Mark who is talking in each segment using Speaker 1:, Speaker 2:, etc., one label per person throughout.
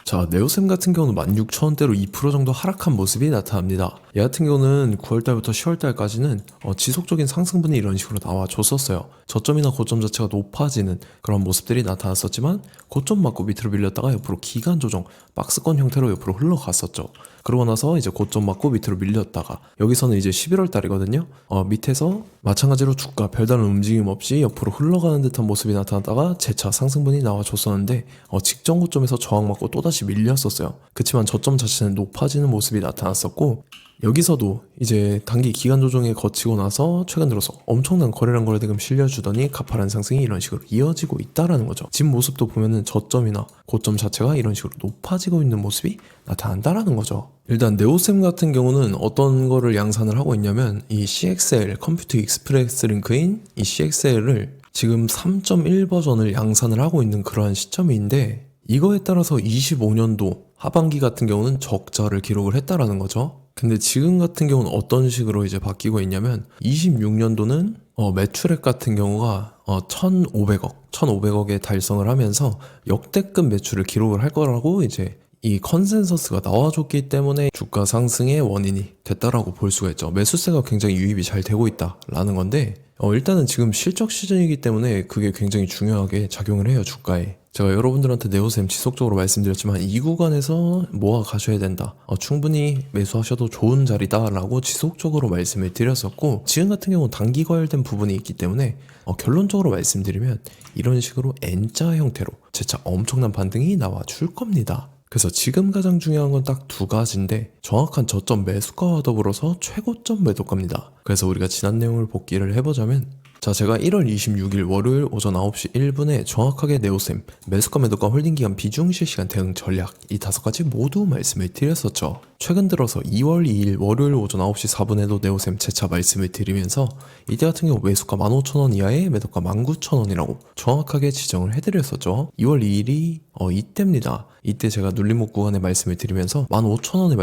Speaker 1: 자, 네오셈 같은 경우는 16,000원대로 2% 정도 하락한 모습이 나타납니다. 얘 같은 경우는 9월달부터 10월달까지는 지속적인 상승분이 이런 식으로 나와줬었어요. 저점이나 고점 자체가 높아지는 그런 모습들이 나타났었지만 고점 맞고 밑으로 밀렸다가 옆으로 기간 조정, 박스권 형태로 옆으로 흘러갔었죠. 그러고 나서 이제 고점 맞고 밑으로 밀렸다가 여기서는 이제 11월 달이거든요. 밑에서 마찬가지로 주가 별다른 움직임 없이 옆으로 흘러가는 듯한 모습이 나타났다가 재차 상승분이 나와줬었는데 직전 고점에서 저항 맞고 또다시 밀렸었어요. 그치만 저점 자체는 높아지는 모습이 나타났었고 여기서도 이제 단기 기간 조정에 거치고 나서 최근 들어서 엄청난 거래량 거래대금 실려주더니 가파른 상승이 이런 식으로 이어지고 있다라는 거죠. 지금 모습도 보면은 저점이나 고점 자체가 이런 식으로 높아지고 있는 모습이 나타난다라는 거죠. 일단 네오셈 같은 경우는 어떤 거를 양산을 하고 있냐면 이 CXL 컴퓨터 익스프레스 링크인 이 CXL을 지금 3.1 버전을 양산을 하고 있는 그러한 시점인데 이거에 따라서 25년도 하반기 같은 경우는 적자를 기록을 했다라는 거죠. 근데 지금 같은 경우는 어떤 식으로 이제 바뀌고 있냐면 26년도는 매출액 같은 경우가 1,500억에 달성을 하면서 역대급 매출을 기록을 할 거라고 이제 이 컨센서스가 나와줬기 때문에 주가 상승의 원인이 됐다라고 볼 수가 있죠. 매수세가 굉장히 유입이 잘 되고 있다라는 건데 일단은 지금 실적 시즌이기 때문에 그게 굉장히 중요하게 작용을 해요, 주가에. 제가 여러분들한테 네오셈 지속적으로 말씀드렸지만 이 구간에서 모아 가셔야 된다. 충분히 매수하셔도 좋은 자리다 라고 지속적으로 말씀을 드렸었고 지금 같은 경우는 단기 과열된 부분이 있기 때문에 결론적으로 말씀드리면 이런 식으로 N자 형태로 재차 엄청난 반등이 나와 줄 겁니다. 그래서 지금 가장 중요한 건 딱 두 가지인데 정확한 저점 매수가와 더불어서 최고점 매도가입니다. 그래서 우리가 지난 내용을 복기를 해보자면 자, 제가 1월 26일 월요일 오전 9시 1분에 정확하게 네오셈 매수가 매도가 홀딩기간 비중 실시간 대응 전략 이 5가지 모두 말씀을 드렸었죠. 최근 들어서 2월 2일 월요일 오전 9시 4분에도 네오셈 재차 말씀을 드리면서 이때 같은 경우 매수가 15,000원 이하에 매도가 19,000원이라고 정확하게 지정을 해드렸었죠. 2월 2일이 이때입니다. 이때 제가 눌림목 구간에 말씀을 드리면서 15,000원에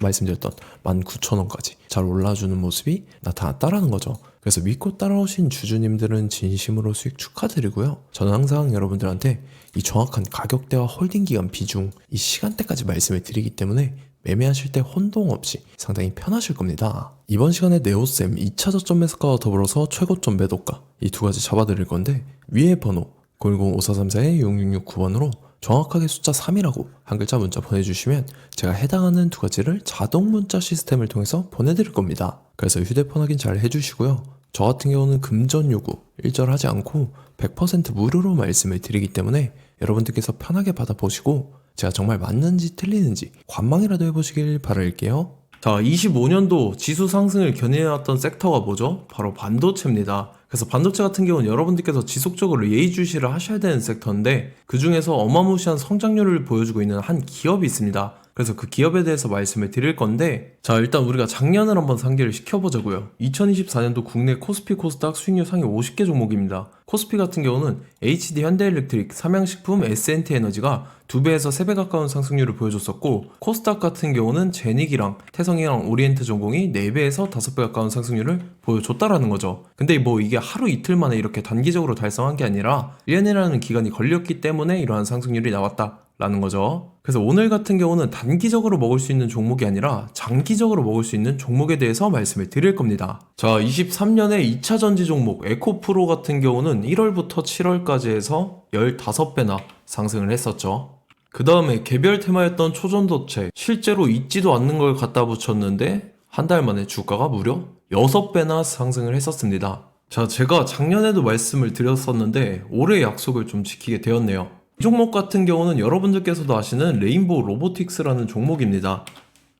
Speaker 1: 말씀드렸던 19,000원까지 잘 올라주는 모습이 나타났다라는 거죠. 그래서 믿고 따라오신 주주님들은 진심으로 수익 축하드리고요. 저는 항상 여러분들한테 이 정확한 가격대와 홀딩기간 비중, 이 시간대까지 말씀을 드리기 때문에 매매하실 때 혼동 없이 상당히 편하실 겁니다. 이번 시간에 네오셈 2차 저점 매수가와 더불어서 최고점 매도가 이 두 가지 잡아드릴 건데 위에 번호 010-5434-6669번으로 정확하게 숫자 3이라고 한 글자 문자 보내주시면 제가 해당하는 두 가지를 자동 문자 시스템을 통해서 보내드릴 겁니다. 그래서 휴대폰 확인 잘 해주시고요. 저 같은 경우는 금전 요구 일절하지 않고 100% 무료로 말씀을 드리기 때문에 여러분들께서 편하게 받아보시고 제가 정말 맞는지 틀리는지 관망이라도 해보시길 바랄게요. 자, 25년도 지수 상승을 견인해왔던 섹터가 뭐죠? 바로 반도체입니다. 그래서 반도체 같은 경우는 여러분들께서 지속적으로 예의주시를 하셔야 되는 섹터인데 그 중에서 어마무시한 성장률을 보여주고 있는 한 기업이 있습니다. 그래서 그 기업에 대해서 말씀을 드릴 건데 자, 일단 우리가 작년을 한번 상기를 시켜보자고요. 2024년도 국내 코스피 코스닥 수익률 상위 50개 종목입니다. 코스피 같은 경우는 HD 현대일렉트릭, 삼양식품, S&T에너지가 2배에서 3배 가까운 상승률을 보여줬었고 코스닥 같은 경우는 제닉이랑 태성이랑 오리엔트 전공이 4배에서 5배 가까운 상승률을 보여줬다라는 거죠. 근데 뭐 이게 하루 이틀 만에 이렇게 단기적으로 달성한 게 아니라 1년이라는 기간이 걸렸기 때문에 이러한 상승률이 나왔다라는 거죠. 그래서 오늘 같은 경우는 단기적으로 먹을 수 있는 종목이 아니라 장기적으로 먹을 수 있는 종목에 대해서 말씀을 드릴 겁니다. 자, 23년에 2차 전지 종목 에코프로 같은 경우는 1월부터 7월까지 해서 15배나 상승을 했었죠. 그 다음에 개별 테마였던 초전도체 실제로 있지도 않는 걸 갖다 붙였는데 한 달 만에 주가가 무려 6배나 상승을 했었습니다. 자, 제가 작년에도 말씀을 드렸었는데 올해 약속을 좀 지키게 되었네요. 이 종목 같은 경우는 여러분들께서도 아시는 레인보우 로보틱스라는 종목입니다.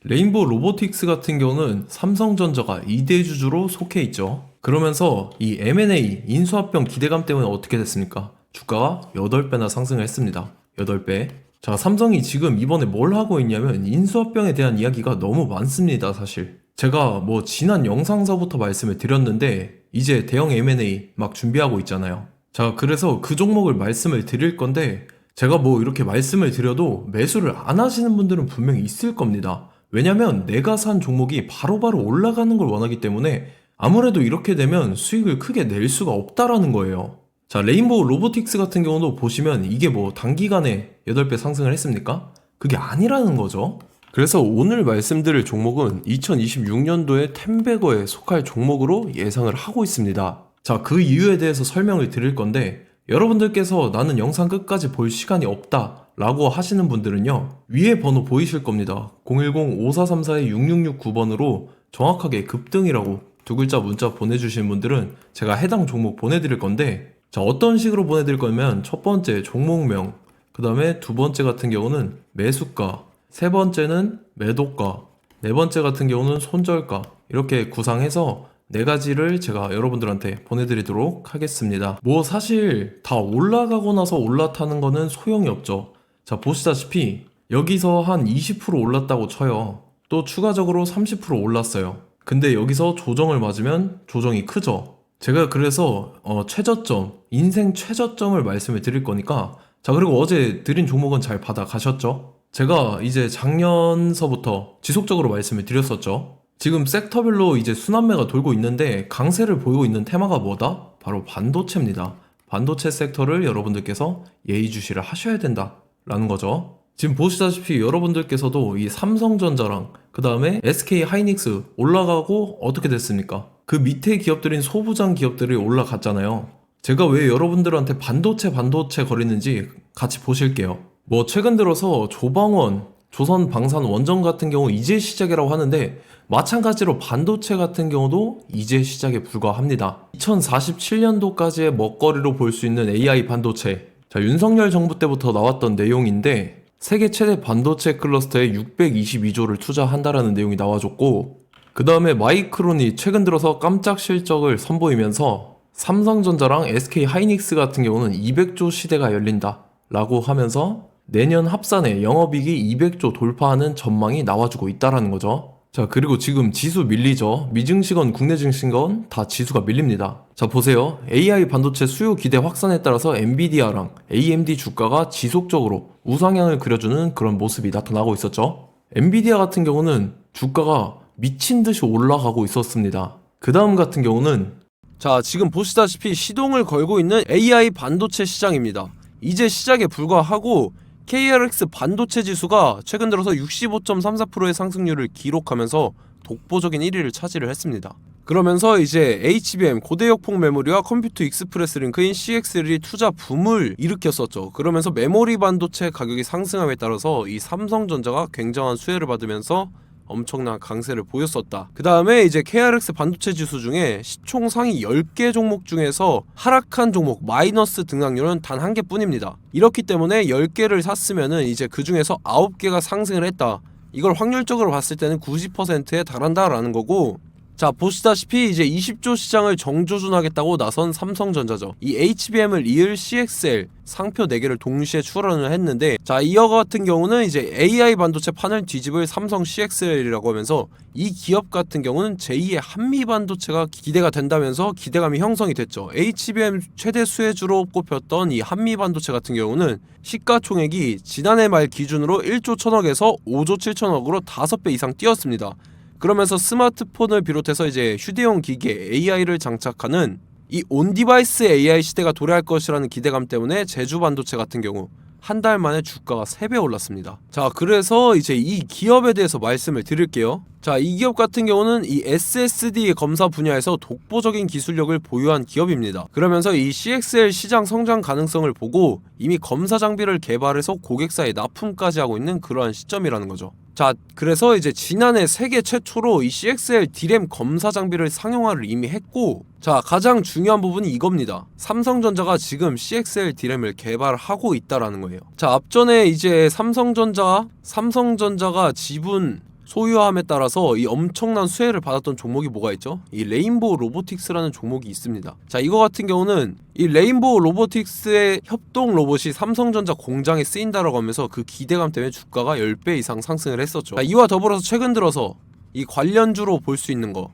Speaker 1: 레인보우 로보틱스 같은 경우는 삼성전자가 2대 주주로 속해 있죠. 그러면서 이 M&A 인수합병 기대감 때문에 어떻게 됐습니까? 주가가 8배나 상승을 했습니다. 8배. 자, 삼성이 지금 이번에 뭘 하고 있냐면 인수합병에 대한 이야기가 너무 많습니다, 사실. 제가 뭐 지난 영상서부터 말씀을 드렸는데 이제 대형 M&A 막 준비하고 있잖아요. 자, 그래서 그 종목을 말씀을 드릴 건데 제가 뭐 이렇게 말씀을 드려도 매수를 안 하시는 분들은 분명히 있을 겁니다. 왜냐면 내가 산 종목이 바로바로 올라가는 걸 원하기 때문에 아무래도 이렇게 되면 수익을 크게 낼 수가 없다라는 거예요. 자, 레인보우 로보틱스 같은 경우도 보시면 이게 뭐 단기간에 8배 상승을 했습니까? 그게 아니라는 거죠. 그래서 오늘 말씀드릴 종목은 2026년도에 텐베거에 속할 종목으로 예상을 하고 있습니다. 자, 그 이유에 대해서 설명을 드릴 건데, 여러분들께서 나는 영상 끝까지 볼 시간이 없다 라고 하시는 분들은요, 위에 번호 보이실 겁니다. 010-5434-6669번으로 정확하게 급등이라고 두 글자 문자 보내주신 분들은 제가 해당 종목 보내드릴 건데, 자, 어떤 식으로 보내드릴 거냐면 첫 번째 종목명, 그 다음에 두 번째 같은 경우는 매수가, 세 번째는 매도가, 네 번째 같은 경우는 손절가, 이렇게 구상해서 네 가지를 제가 여러분들한테 보내드리도록 하겠습니다. 뭐 사실 다 올라가고 나서 올라타는 거는 소용이 없죠. 자, 보시다시피 여기서 한 20% 올랐다고 쳐요. 또 추가적으로 30% 올랐어요. 근데 여기서 조정을 맞으면 조정이 크죠. 제가 그래서 최저점, 인생 최저점을 말씀을 드릴 거니까, 자, 그리고 어제 드린 종목은 잘 받아가셨죠? 제가 이제 작년서부터 지속적으로 말씀을 드렸었죠. 지금 섹터별로 이제 순환매가 돌고 있는데 강세를 보이고 있는 테마가 뭐다? 바로 반도체입니다. 반도체 섹터를 여러분들께서 예의주시를 하셔야 된다라는 거죠. 지금 보시다시피 여러분들께서도 이 삼성전자랑 그 다음에 SK 하이닉스 올라가고 어떻게 됐습니까? 그 밑에 기업들인 소부장 기업들이 올라갔잖아요. 제가 왜 여러분들한테 반도체 거리는지 같이 보실게요. 뭐 최근 들어서 조방원, 조선방산원전 같은 경우 이제 시작이라고 하는데, 마찬가지로 반도체 같은 경우도 이제 시작에 불과합니다. 2047년도까지의 먹거리로 볼 수 있는 AI 반도체. 자, 윤석열 정부 때부터 나왔던 내용인데, 세계 최대 반도체 클러스터에 622조를 투자한다라는 내용이 나와줬고, 그 다음에 마이크론이 최근 들어서 깜짝 실적을 선보이면서 삼성전자랑 SK 하이닉스 같은 경우는 200조 시대가 열린다 라고 하면서 내년 합산에 영업이익이 200조 돌파하는 전망이 나와주고 있다라는 거죠. 자, 그리고 지금 지수 밀리죠. 미증시건 국내 증시건 다 지수가 밀립니다. 자, 보세요. AI 반도체 수요 기대 확산에 따라서 엔비디아랑 AMD 주가가 지속적으로 우상향을 그려주는 그런 모습이 나타나고 있었죠. 엔비디아 같은 경우는 주가가 미친 듯이 올라가고 있었습니다. 그 다음 같은 경우는, 자, 지금 보시다시피 시동을 걸고 있는 AI 반도체 시장입니다. 이제 시작에 불과하고 KRX 반도체 지수가 최근 들어서 65.34%의 상승률을 기록하면서 독보적인 1위를 차지를 했습니다. 그러면서 이제 HBM 고대역폭 메모리와 컴퓨터 익스프레스 링크인 CXL이 투자 붐을 일으켰었죠. 그러면서 메모리 반도체 가격이 상승함에 따라서 이 삼성전자가 굉장한 수혜를 받으면서 엄청난 강세를 보였었다. 그 다음에 이제 KRX 반도체 지수 중에 시총 상위 10개 종목 중에서 하락한 종목 마이너스 등락률은 단 1개뿐입니다. 이렇기 때문에 10개를 샀으면은 이제 그 중에서 9개가 상승을 했다. 이걸 확률적으로 봤을 때는 90%에 달한다라는 거고, 자, 보시다시피 이제 20조 시장을 정조준하겠다고 나선 삼성전자죠. 이 HBM을 이을 CXL 상표 4개를 동시에 출원을 했는데, 자, 이어 같은 경우는 이제 AI 반도체 판을 뒤집을 삼성 CXL이라고 하면서 이 기업 같은 경우는 제2의 한미 반도체가 기대가 된다면서 기대감이 형성이 됐죠. HBM 최대 수혜주로 꼽혔던 이 한미 반도체 같은 경우는 시가총액이 지난해 말 기준으로 1조 1000억에서 5조 7천억으로 5배 이상 뛰었습니다. 그러면서 스마트폰을 비롯해서 이제 휴대용 기기에 AI를 장착하는 이 온디바이스 AI 시대가 도래할 것이라는 기대감 때문에 제주 반도체 같은 경우 한 달 만에 주가가 3배 올랐습니다. 자, 그래서 이제 이 기업에 대해서 말씀을 드릴게요. 자, 이 기업 같은 경우는 이 SSD 검사 분야에서 독보적인 기술력을 보유한 기업입니다. 그러면서 이 CXL 시장 성장 가능성을 보고 이미 검사 장비를 개발해서 고객사에 납품까지 하고 있는 그러한 시점이라는 거죠. 자, 그래서 이제 지난해 세계 최초로 이 CXL D램 검사 장비를 상용화를 이미 했고, 자, 가장 중요한 부분이 이겁니다. 삼성전자가 지금 CXL D램을 개발하고 있다라는 거예요. 자, 앞전에 이제 삼성전자가 지분 소유함에 따라서 이 엄청난 수혜를 받았던 종목이 뭐가 있죠? 이 레인보우 로보틱스라는 종목이 있습니다. 자, 이거 같은 경우는 이 레인보우 로보틱스의 협동 로봇이 삼성전자 공장에 쓰인다라고 하면서 그 기대감 때문에 주가가 10배 이상 상승을 했었죠. 자, 이와 더불어서 최근 들어서 이 관련주로 볼 수 있는 거,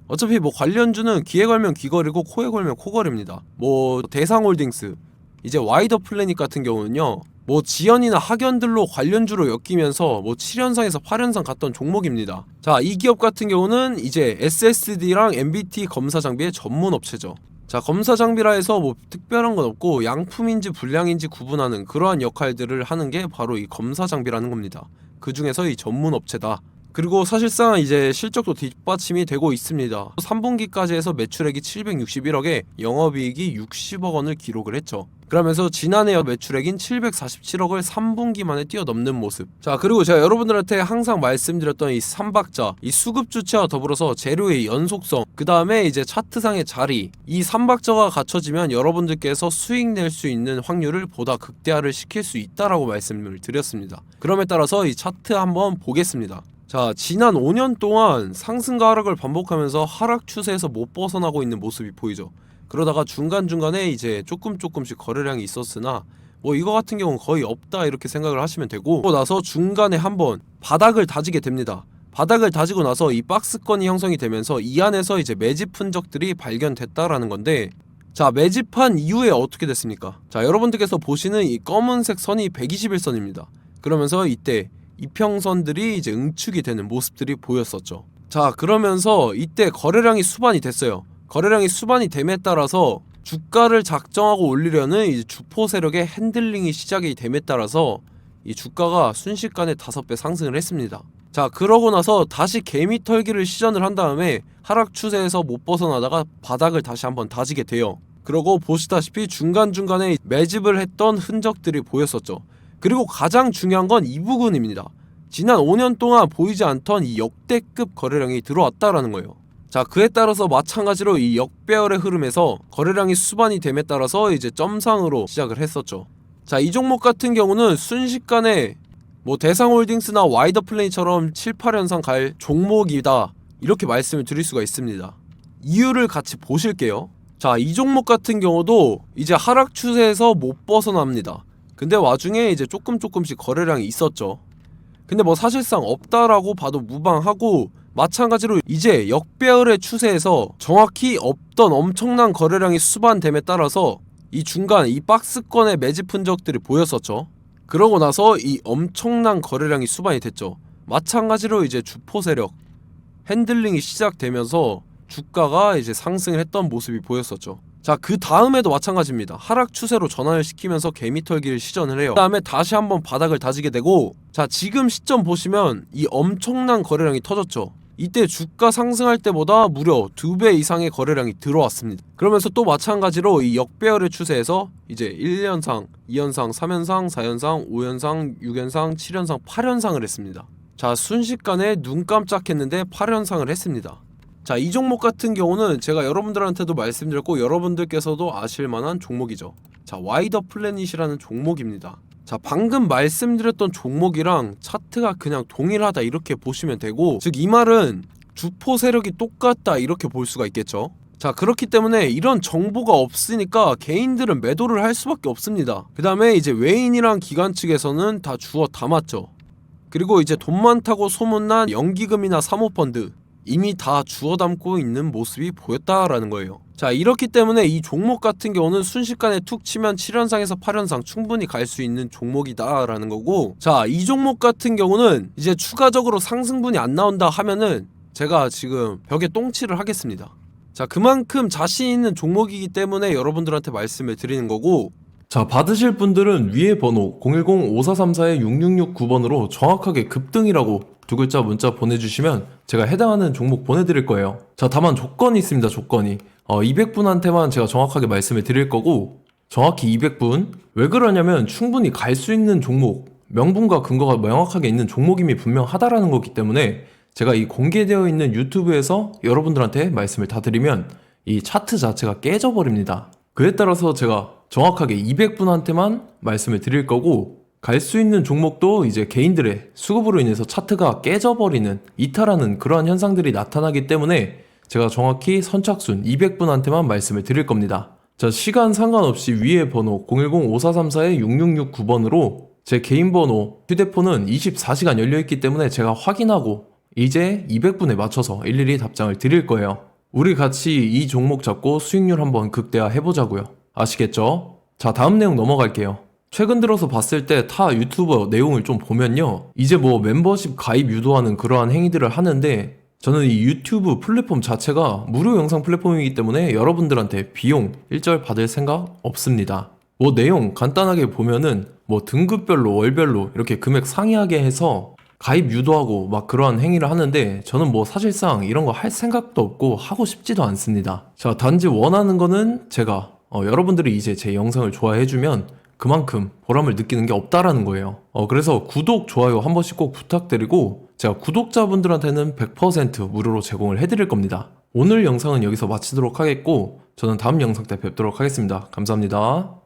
Speaker 1: 어차피 뭐 관련주는 귀에 걸면 귀걸이고 코에 걸면 코걸입니다. 뭐 대상홀딩스, 이제 와이더 플래닛 같은 경우는요, 뭐 지연이나 학연들로 관련주로 엮이면서 뭐 7연상에서 8연상 갔던 종목입니다. 자, 이 기업 같은 경우는 이제 SSD랑 MBT 검사 장비의 전문 업체죠.
Speaker 2: 자, 검사 장비라 해서 뭐 특별한 건 없고 양품인지 불량인지 구분하는 그러한 역할들을 하는 게 바로 이 검사 장비라는 겁니다. 그 중에서 이 전문 업체다. 그리고 사실상 이제 실적도 뒷받침이 되고 있습니다. 3분기까지 해서 매출액이 761억에 영업이익이 60억 원을 기록을 했죠. 그러면서 지난해 매출액인 747억을 3분기 만에 뛰어넘는 모습. 자, 그리고 제가 여러분들한테 항상 말씀드렸던 이 3박자, 이 수급 주체와 더불어서 재료의 연속성, 그 다음에 이제 차트상의 자리, 이 3박자가 갖춰지면 여러분들께서 수익 낼 수 있는 확률을 보다 극대화를 시킬 수 있다라고 말씀을 드렸습니다. 그럼에 따라서 이 차트 한번 보겠습니다. 자, 지난 5년 동안 상승과 하락을 반복하면서 하락 추세에서 못 벗어나고 있는 모습이 보이죠. 그러다가 중간중간에 이제 조금씩 거래량이 있었으나 뭐 이거 같은 경우는 거의 없다 이렇게 생각을 하시면 되고, 그러고 나서 중간에 한번 바닥을 다지게 됩니다. 바닥을 다지고 나서 이 박스권이 형성이 되면서 이 안에서 이제 매집 흔적들이 발견됐다라는 건데, 자, 매집한 이후에 어떻게 됐습니까? 자, 여러분들께서 보시는 이 검은색 선이 121선입니다. 그러면서 이때 이평선들이 이제 응축이 되는 모습들이 보였었죠. 자, 그러면서 이때 거래량이 수반이 됐어요. 거래량이 수반이 됨에 따라서 주가를 작정하고 올리려는 이제 주포 세력의 핸들링이 시작이 됨에 따라서 이 주가가 순식간에 5배 상승을 했습니다. 자, 그러고 나서 다시 개미 털기를 시전을 한 다음에 하락 추세에서 못 벗어나다가 바닥을 다시 한번 다지게 돼요. 그러고 보시다시피 중간중간에 매집을 했던 흔적들이 보였었죠. 그리고 가장 중요한 건 이 부분입니다. 지난 5년 동안 보이지 않던 이 역대급 거래량이 들어왔다라는 거예요. 자, 그에 따라서 마찬가지로 이 역배열의 흐름에서 거래량이 수반이 됨에 따라서 이제 점상으로 시작을 했었죠. 자, 이 종목 같은 경우는 순식간에 뭐 대상홀딩스나 와이더플레이처럼 7, 8연상 갈 종목이다 이렇게 말씀을 드릴 수가 있습니다. 이유를 같이 보실게요. 자, 이 종목 같은 경우도 이제 하락 추세에서 못 벗어납니다. 근데 와중에 이제 조금씩 거래량이 있었죠. 근데 뭐 사실상 없다라고 봐도 무방하고, 마찬가지로 이제 역배열의 추세에서 정확히 없던 엄청난 거래량이 수반됨에 따라서 이 중간 이 박스권의 매집 흔적들이 보였었죠. 그러고 나서 이 엄청난 거래량이 수반이 됐죠. 마찬가지로 이제 주포 세력 핸들링이 시작되면서 주가가 이제 상승을 했던 모습이 보였었죠. 자, 그 다음에도 마찬가지입니다. 하락 추세로 전환을 시키면서 개미털기를 시전을 해요. 그 다음에 다시 한번 바닥을 다지게 되고, 자, 지금 시점 보시면 이 엄청난 거래량이 터졌죠. 이때 주가 상승할 때보다 무려 2배 이상의 거래량이 들어왔습니다. 그러면서 또 마찬가지로 이 역배열의 추세에서 이제 1연상, 2연상, 3연상, 4연상, 5연상, 6연상, 7연상, 8연상을 했습니다. 자, 순식간에 눈 깜짝했는데 8연상을 했습니다. 자, 이 종목 같은 경우는 제가 여러분들한테도 말씀드렸고 여러분들께서도 아실만한 종목이죠. 자, 와이더 플래닛이라는 종목입니다. 자, 방금 말씀드렸던 종목이랑 차트가 그냥 동일하다 이렇게 보시면 되고, 즉 이 말은 주포 세력이 똑같다 이렇게 볼 수가 있겠죠. 자, 그렇기 때문에 이런 정보가 없으니까 개인들은 매도를 할 수밖에 없습니다. 그 다음에 이제 외인이랑 기관 측에서는 다 주워 담았죠. 그리고 이제 돈 많다고 소문난 연기금이나 사모펀드 이미 다 주워 담고 있는 모습이 보였다라는 거예요. 자, 이렇기 때문에 이 종목 같은 경우는 순식간에 툭 치면 7연상에서 8연상 충분히 갈 수 있는 종목이다 라는 거고, 자, 이 종목 같은 경우는 이제 추가적으로 상승분이 안 나온다 하면은 제가 지금 벽에 똥칠을 하겠습니다. 자, 그만큼 자신 있는 종목이기 때문에 여러분들한테 말씀을 드리는 거고,
Speaker 1: 자, 받으실 분들은 위에 번호 010-5434-6669번으로 정확하게 급등이라고 두 글자 문자 보내주시면 제가 해당하는 종목 보내드릴 거예요. 자, 다만 조건이 있습니다. 조건이 200분한테만 제가 정확하게 말씀을 드릴 거고, 정확히 200분. 왜 그러냐면 충분히 갈 수 있는 종목, 명분과 근거가 명확하게 있는 종목임이 분명하다라는 거기 때문에 제가 이 공개되어 있는 유튜브에서 여러분들한테 말씀을 다 드리면 이 차트 자체가 깨져버립니다. 그에 따라서 제가 정확하게 200분한테만 말씀을 드릴 거고, 갈 수 있는 종목도 이제 개인들의 수급으로 인해서 차트가 깨져버리는, 이탈하는 그러한 현상들이 나타나기 때문에 제가 정확히 선착순 200분한테만 말씀을 드릴 겁니다. 자, 시간 상관없이 위에 번호 010-5434-6669번으로 제 개인 번호, 휴대폰은 24시간 열려있기 때문에 제가 확인하고 이제 200분에 맞춰서 일일이 답장을 드릴 거예요. 우리 같이 이 종목 잡고 수익률 한번 극대화 해보자고요. 아시겠죠? 자, 다음 내용 넘어갈게요. 최근 들어서 봤을 때 타 유튜버 내용을 좀 보면요, 이제 뭐 멤버십 가입 유도하는 그러한 행위들을 하는데 저는 이 유튜브 플랫폼 자체가 무료 영상 플랫폼이기 때문에 여러분들한테 비용 일절 받을 생각 없습니다. 뭐 내용 간단하게 보면은 뭐 등급별로 월별로 이렇게 금액 상이하게 해서 가입 유도하고 막 그러한 행위를 하는데 저는 뭐 사실상 이런 거 할 생각도 없고 하고 싶지도 않습니다. 자, 단지 원하는 거는 제가 여러분들이 이제 제 영상을 좋아해주면 그만큼 보람을 느끼는 게 없다라는 거예요. 그래서 구독, 좋아요 한 번씩 꼭 부탁드리고 제가 구독자분들한테는 100% 무료로 제공을 해드릴 겁니다. 오늘 영상은 여기서 마치도록 하겠고 저는 다음 영상 때 뵙도록 하겠습니다. 감사합니다.